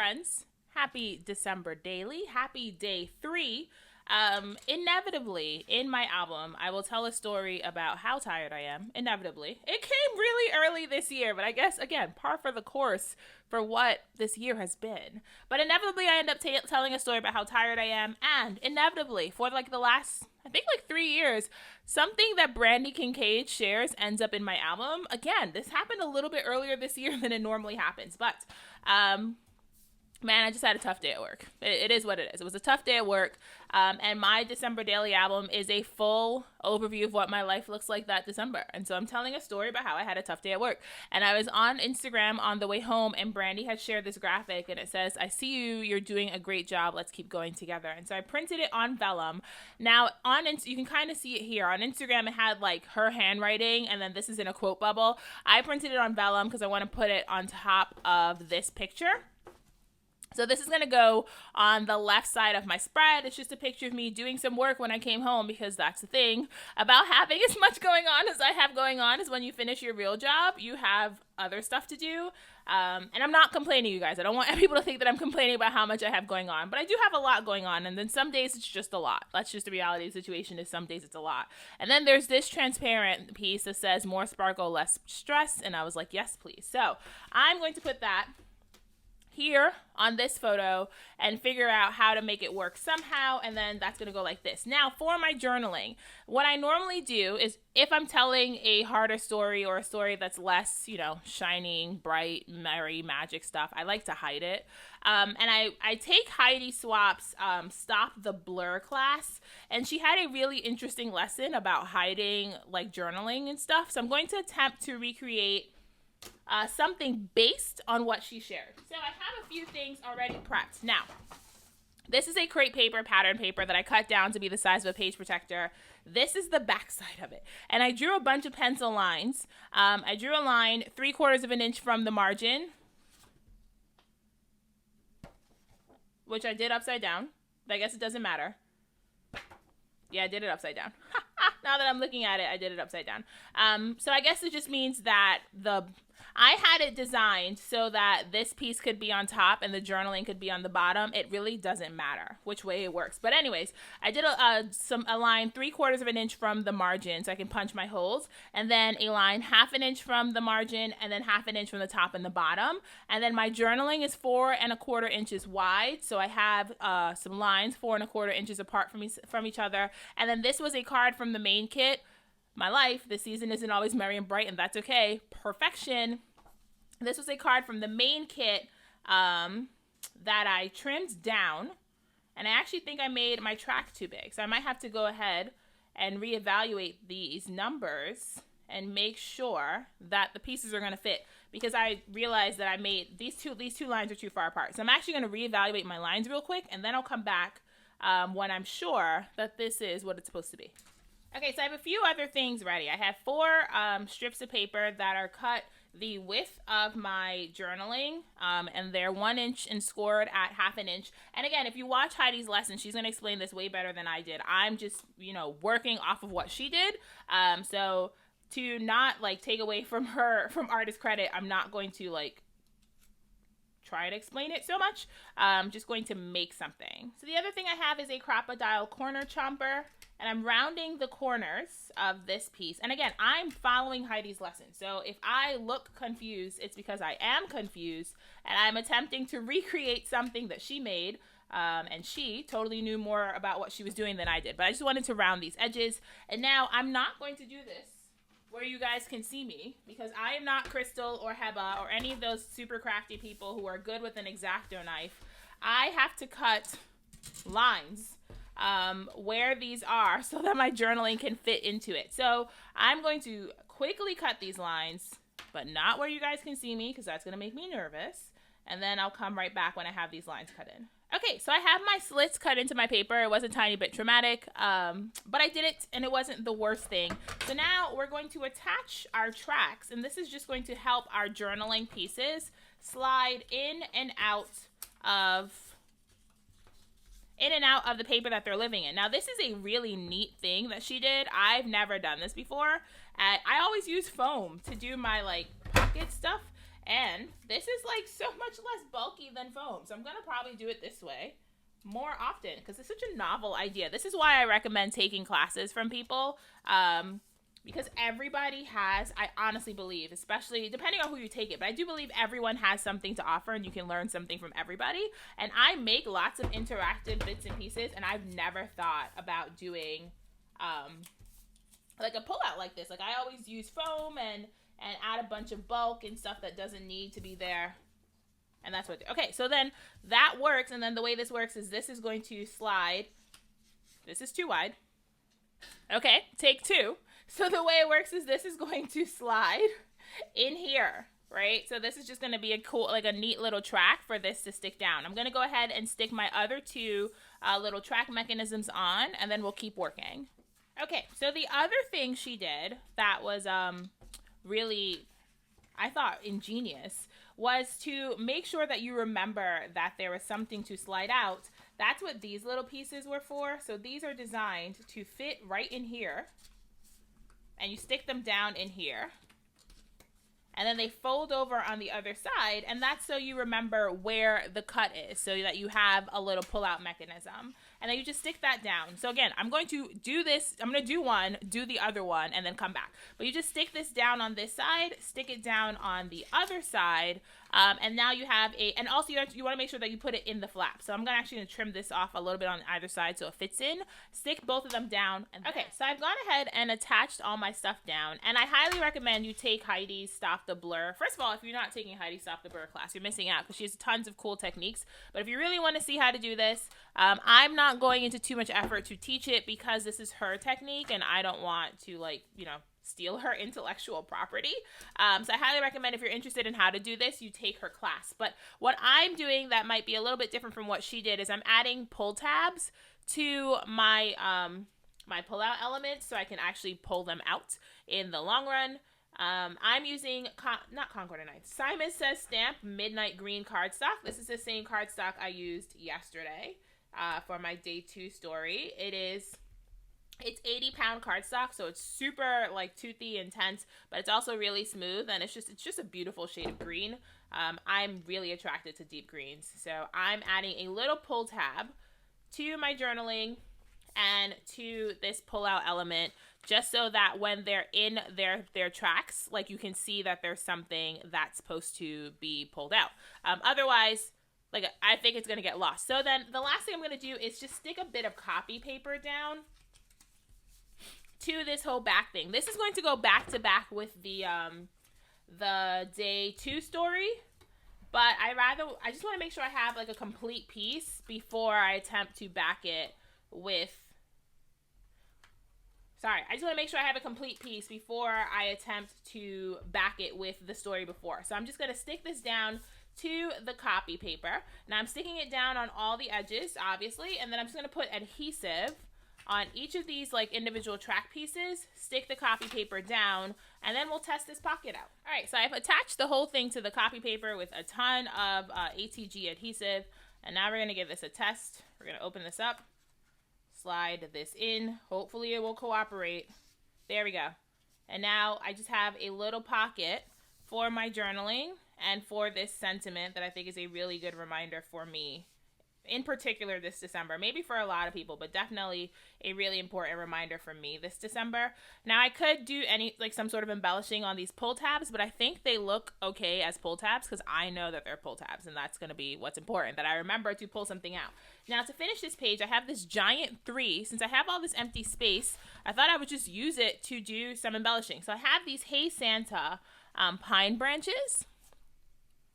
friends. Happy December daily. Happy day 3. Inevitably, in my album, I will tell a story about how tired I am. Inevitably. It came really early this year, but I guess, again, par for the course for what this year has been. But inevitably, I end up telling a story about how tired I am, and inevitably, for like the last, I think like 3 years, something that Brandy Kincaid shares ends up in my album. Again, this happened a little bit earlier this year than it normally happens, but, man, I just had a tough day at work. It is what it is. It was a tough day at work. And my December Daily album is a full overview of what my life looks like that December. And so I'm telling a story about how I had a tough day at work. And I was on Instagram on the way home, and Brandy had shared this graphic, and it says, "I see you. You're doing a great job. Let's keep going together." And so I printed it on vellum. Now, you can kind of see it here. On Instagram, it had like her handwriting, and then this is in a quote bubble. I printed it on vellum because I want to put it on top of this picture. So this is going to go on the left side of my spread. It's just a picture of me doing some work when I came home, because that's the thing about having as much going on as I have going on, is when you finish your real job, you have other stuff to do. And I'm not complaining, you guys. I don't want people to think that I'm complaining about how much I have going on, but I do have a lot going on. And then some days it's just a lot. That's just the reality of the situation, is some days it's a lot. And then there's this transparent piece that says more sparkle, less stress. And I was like, yes, please. So I'm going to put that here on this photo and figure out how to make it work somehow, and then that's going to go like this. Now, for my journaling, what I normally do is, if I'm telling a harder story or a story that's less, shining, bright, merry, magic stuff, I like to hide it. And I take Heidi Swap's Stop the Blur class, and she had a really interesting lesson about hiding, like, journaling and stuff. So I'm going to attempt to recreate something based on what she shared. So I have a few things already prepped. Now, this is a crepe paper, pattern paper, that I cut down to be the size of a page protector. This is the back side of it. And I drew a bunch of pencil lines. I drew a line 3/4 of an inch from the margin, which I did upside down. I guess it doesn't matter. Yeah, I did it upside down. Now that I'm looking at it, I did it upside down. So I guess it just means that I had it designed so that this piece could be on top and the journaling could be on the bottom. It really doesn't matter which way it works. But anyways, I did a line 3/4 of an inch from the margin so I can punch my holes, and then a line 1/2 inch from the margin, and then 1/2 inch from the top and the bottom. And then my journaling is 4¼ inches wide, so I have some lines 4¼ inches apart from each other. And then this was a card from the main kit. My life this season isn't always merry and bright, and that's okay. Perfection. This was a card from the main kit that I trimmed down, and I actually think I made my track too big. So I might have to go ahead and reevaluate these numbers and make sure that the pieces are going to fit, because I realized that I made these two lines are too far apart. So I'm actually going to reevaluate my lines real quick, and then I'll come back when I'm sure that this is what it's supposed to be. Okay, so I have a few other things ready. I have 4 strips of paper that are cut the width of my journaling, and they're 1 inch and scored at 1/2 inch. And again, if you watch Heidi's lesson, she's going to explain this way better than I did. I'm just, working off of what she did. So to not take away from artist credit, I'm not going to try to explain it so much. I'm just going to make something. So the other thing I have is a Crocodile corner chomper, and I'm rounding the corners of this piece. And again, I'm following Heidi's lesson. So if I look confused, it's because I am confused, and I'm attempting to recreate something that she made. And she totally knew more about what she was doing than I did. But I just wanted to round these edges. And now I'm not going to do this where you guys can see me, because I am not Crystal or Heba or any of those super crafty people who are good with an X-Acto knife. I have to cut lines where these are so that my journaling can fit into it. So I'm going to quickly cut these lines, but not where you guys can see me, because that's going to make me nervous. And then I'll come right back when I have these lines cut in. Okay, so I have my slits cut into my paper. It was a tiny bit traumatic, but I did it, and it wasn't the worst thing. So now we're going to attach our tracks, and this is just going to help our journaling pieces slide in and out of the paper that they're living in. Now, this is a really neat thing that she did. I've never done this before. I always use foam to do my pocket stuff. And this is like so much less bulky than foam. So I'm going to probably do it this way more often because it's such a novel idea. This is why I recommend taking classes from people. Because everybody has, I honestly believe, especially depending on who you take it, but I do believe everyone has something to offer and you can learn something from everybody. And I make lots of interactive bits and pieces, and I've never thought about doing like a pullout like this. Like I always use foam and add a bunch of bulk and stuff that doesn't need to be there. And that's what, okay, so then that works. And then the way this works is this is going to slide. This is too wide. Okay, take two. So the way it works is this is going to slide in here, right? So this is just going to be a cool, like a neat little track for this to stick down. I'm going to go ahead and stick my other two little track mechanisms on, and then we'll keep working. Okay, so the other thing she did that was really, I thought, ingenious was to make sure that you remember that there was something to slide out. That's what these little pieces were for. So these are designed to fit right in here. And you stick them down in here. And then they fold over on the other side. And that's so you remember where the cut is, so that you have a little pull-out mechanism. And then you just stick that down. So again, I'm going to do this. I'm going to do one, do the other one, and then come back. But you just stick this down on this side, stick it down on the other side. And now you have a, and also you want to make sure that you put it in the flap. So I'm going to trim this off a little bit on either side so it fits in. Stick both of them down. Okay, so I've gone ahead and attached all my stuff down. And I highly recommend you take Heidi's Stop the Blur. First of all, if you're not taking Heidi's Stop the Blur class, you're missing out because she has tons of cool techniques. But if you really want to see how to do this, I'm not going into too much effort to teach it because this is her technique and I don't want to, like, you know, steal her intellectual property. So I highly recommend if you're interested in how to do this, you take her class. But what I'm doing that might be a little bit different from what she did is I'm adding pull tabs to my my pull-out elements so I can actually pull them out in the long run. I'm using, not Concord and Knife, Simon Says Stamp Midnight Green cardstock. This is the same cardstock I used yesterday for my day 2 story. It's 80-pound cardstock, so it's super like toothy and tense, but it's also really smooth, and it's just a beautiful shade of green. I'm really attracted to deep greens, so I'm adding a little pull tab to my journaling and to this pull-out element, just so that when they're in their tracks, like you can see that there's something that's supposed to be pulled out. Otherwise, like I think it's gonna get lost. So then the last thing I'm gonna do is just stick a bit of copy paper down to this whole back thing. This is going to go back to back with the day 2 story, but I just want to make sure I have like a complete piece before I attempt to back it with, I just want to make sure I have a complete piece before I attempt to back it with the story before. So I'm just going to stick this down to the copy paper. Now I'm sticking it down on all the edges, obviously, and then I'm just going to put adhesive on each of these like individual track pieces, stick the copy paper down, and then we'll test this pocket out. All right, so I've attached the whole thing to the copy paper with a ton of ATG adhesive, and now we're gonna give this a test. We're gonna open this up, slide this in, hopefully it will cooperate. There we go. And now I just have a little pocket for my journaling and for this sentiment that I think is a really good reminder for me in particular this December, maybe for a lot of people, but definitely a really important reminder for me this December. Now I could do some sort of embellishing on these pull tabs, but I think they look okay as pull tabs because I know that they're pull tabs, and that's going to be what's important, that I remember to pull something out. Now to finish this page, I have this giant 3. Since I have all this empty space, I thought I would just use it to do some embellishing. So I have these Hey Santa pine branches.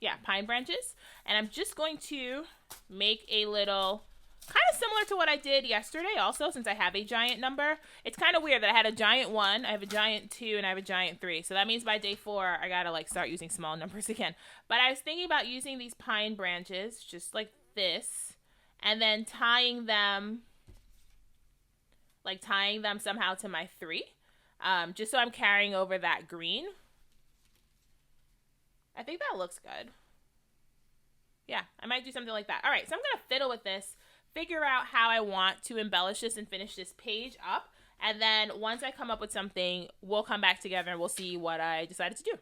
Yeah, pine branches. And I'm just going to make a little, kind of similar to what I did yesterday also, since I have a giant number. It's kind of weird that I had a giant 1, I have a giant 2, and I have a giant 3. So that means by day 4, I gotta like start using small numbers again. But I was thinking about using these pine branches, just like this, and then tying them somehow to my 3, just so I'm carrying over that green. I think that looks good. Yeah, I might do something like that. All right, so I'm going to fiddle with this, figure out how I want to embellish this and finish this page up. And then once I come up with something, we'll come back together and we'll see what I decided to do.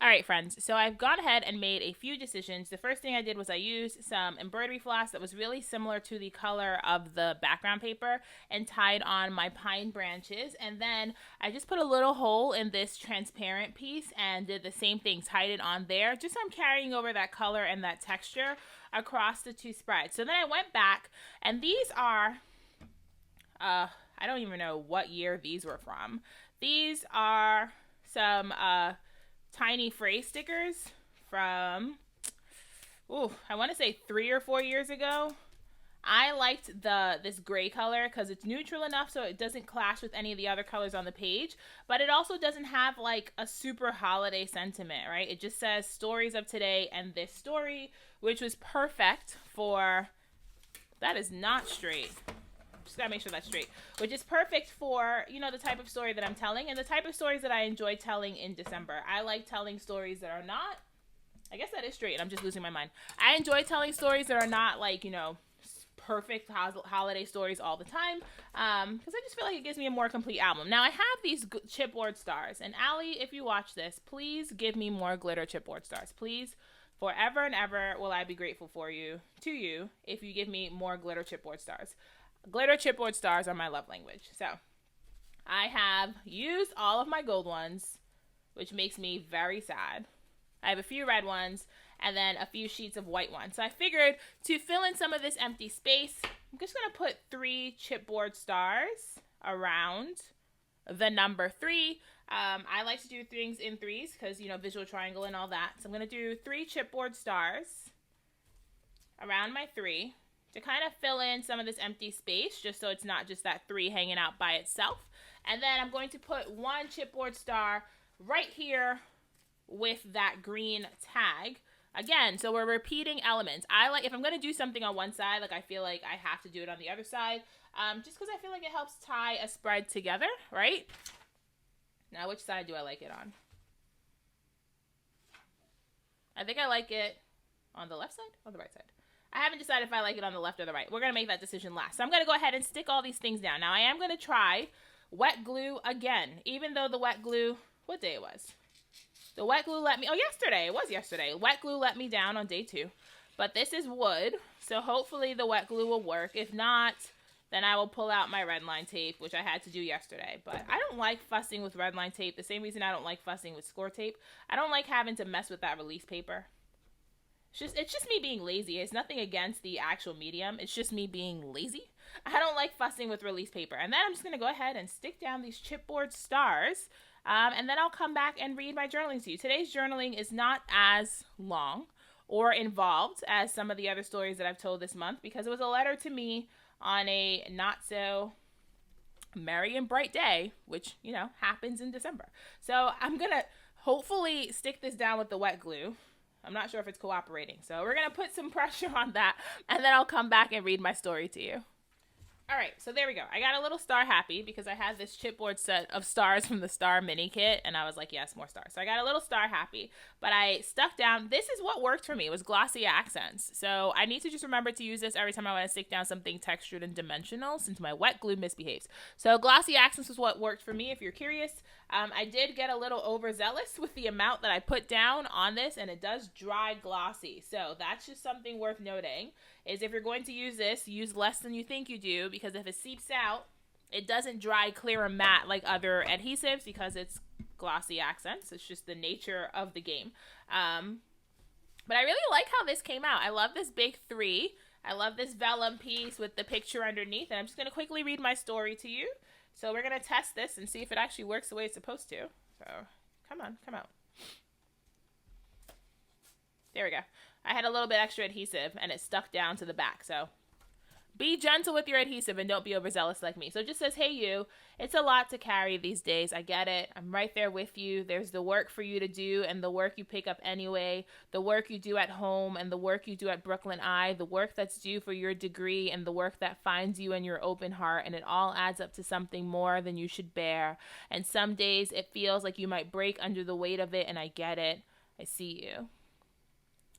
All right, friends, so I've gone ahead and made a few decisions. The first thing I did was I used some embroidery floss that was really similar to the color of the background paper and tied on my pine branches. And then I just put a little hole in this transparent piece and did the same thing, tied it on there. Just so I'm carrying over that color and that texture across the two spreads. So then I went back, and these are, I don't even know what year these were from. These are some, tiny phrase stickers from, I want to say 3 or 4 years ago. I liked this gray color because it's neutral enough so it doesn't clash with any of the other colors on the page, but it also doesn't have like a super holiday sentiment, right? It just says stories of today and this story, which was perfect for, that is not straight. Just gotta make sure that's straight, which is perfect for, you know, the type of story that I'm telling and the type of stories that I enjoy telling in December. I like telling stories that are not, I guess that is straight, I'm just losing my mind. I enjoy telling stories that are not like, you know, perfect holiday stories all the time, because I just feel like it gives me a more complete album. Now I have these chipboard stars, and Allie, if you watch this, please give me more glitter chipboard stars. Please, forever and ever will I be grateful to you if you give me more glitter chipboard stars. Glitter chipboard stars are my love language. So I have used all of my gold ones, which makes me very sad. I have a few red ones and then a few sheets of white ones. So I figured to fill in some of this empty space, I'm just going to put 3 chipboard stars around the number 3. I like to do things in threes because, you know, visual triangle and all that. So I'm going to do 3 chipboard stars around my 3. To kind of fill in some of this empty space, just so it's not just that 3 hanging out by itself. And then I'm going to put 1 chipboard star right here with that green tag. Again, so we're repeating elements. If I'm going to do something on one side, like I feel like I have to do it on the other side, just because I feel like it helps tie a spread together, right? Now, which side do I like it on? I think I like it on the left side or the right side. I haven't decided if I like it on the left or the right. We're going to make that decision last. So I'm going to go ahead and stick all these things down. Now I am going to try wet glue again, even though the wet glue, what day it was? The wet glue let me, yesterday. It was yesterday. Wet glue let me down on day 2. But this is wood, so hopefully the wet glue will work. If not, then I will pull out my red line tape, which I had to do yesterday. But I don't like fussing with red line tape. The same reason I don't like fussing with score tape. I don't like having to mess with that release paper. It's just me being lazy. It's nothing against the actual medium. It's just me being lazy. I don't like fussing with release paper. And then I'm just going to go ahead and stick down these chipboard stars. And then I'll come back and read my journaling to you. Today's journaling is not as long or involved as some of the other stories that I've told this month because it was a letter to me on a not so merry and bright day, which, you know, happens in December. So I'm going to hopefully stick this down with the wet glue. I'm not sure if it's cooperating. So we're going to put some pressure on that, and then I'll come back and read my story to you. All right, so there we go. I got a little star happy because I had this chipboard set of stars from the Star Mini Kit, and I was like, yes, more stars. So I got a little star happy, but I stuck down. This is what worked for me. It was glossy accents. So I need to just remember to use this every time I want to stick down something textured and dimensional since my wet glue misbehaves. So glossy accents was what worked for me if you're curious. I did get a little overzealous with the amount that I put down on this, and it does dry glossy. So that's just something worth noting, is if you're going to use this, use less than you think you do, because if it seeps out, it doesn't dry clear and matte like other adhesives because it's glossy accents. It's just the nature of the game. But I really like how this came out. I love this big 3. I love this vellum piece with the picture underneath, and I'm just going to quickly read my story to you. So we're going to test this and see if it actually works the way it's supposed to. So come on, come out. There we go. I had a little bit extra adhesive and it stuck down to the back. So be gentle with your adhesive and don't be overzealous like me. So it just says, hey you, it's a lot to carry these days. I get it. I'm right there with you. There's the work for you to do and the work you pick up anyway, the work you do at home and the work you do at Brooklyn Eye, the work that's due for your degree and the work that finds you in your open heart, and it all adds up to something more than you should bear. And some days it feels like you might break under the weight of it, and I get it. I see you.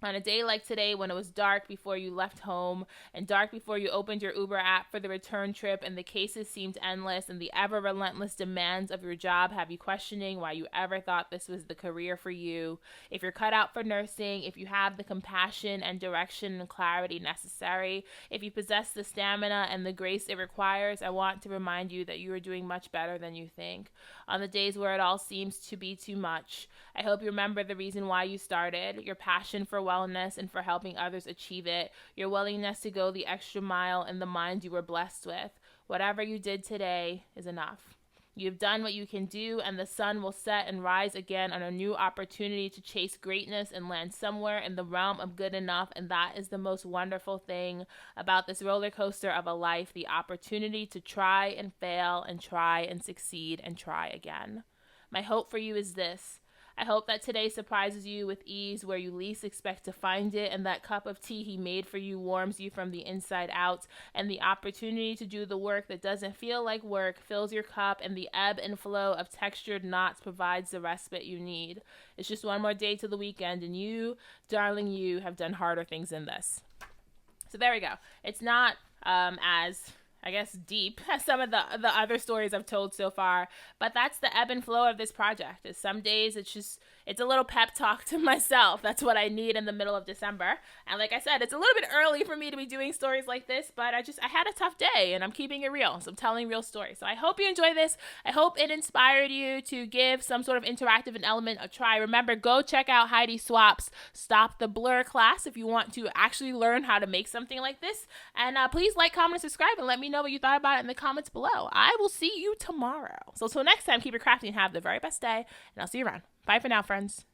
On a day like today, when it was dark before you left home and dark before you opened your Uber app for the return trip and the cases seemed endless and the ever relentless demands of your job have you questioning why you ever thought this was the career for you, if you're cut out for nursing, if you have the compassion and direction and clarity necessary, if you possess the stamina and the grace it requires, I want to remind you that you are doing much better than you think. On the days where it all seems to be too much, I hope you remember the reason why you started, your passion for wellness and for helping others achieve it, your willingness to go the extra mile, and the mind you were blessed with. Whatever you did today is enough. You've done what you can do, and the sun will set and rise again on a new opportunity to chase greatness and land somewhere in the realm of good enough, and that is the most wonderful thing about this roller coaster of a life, the opportunity to try and fail and try and succeed and try again. My hope for you is this. I hope that today surprises you with ease where you least expect to find it, and that cup of tea he made for you warms you from the inside out, and the opportunity to do the work that doesn't feel like work fills your cup, and the ebb and flow of textured knots provides the respite you need. It's just one more day to the weekend, and you, darling, you have done harder things than this. So there we go. It's not as, I guess, deep as some of the other stories I've told so far, but that's the ebb and flow of this project. Is some days it's a little pep talk to myself. That's what I need in the middle of December. And like I said, it's a little bit early for me to be doing stories like this, but I had a tough day and I'm keeping it real. So I'm telling real stories. So I hope you enjoy this. I hope it inspired you to give some sort of interactive and element a try. Remember, go check out Heidi Swap's Stop the Blur class if you want to actually learn how to make something like this. And please like, comment, and subscribe, and let me know what you thought about it in the comments below. I will see you tomorrow. So till next time, keep it crafty and have the very best day, and I'll see you around. Bye for now, friends.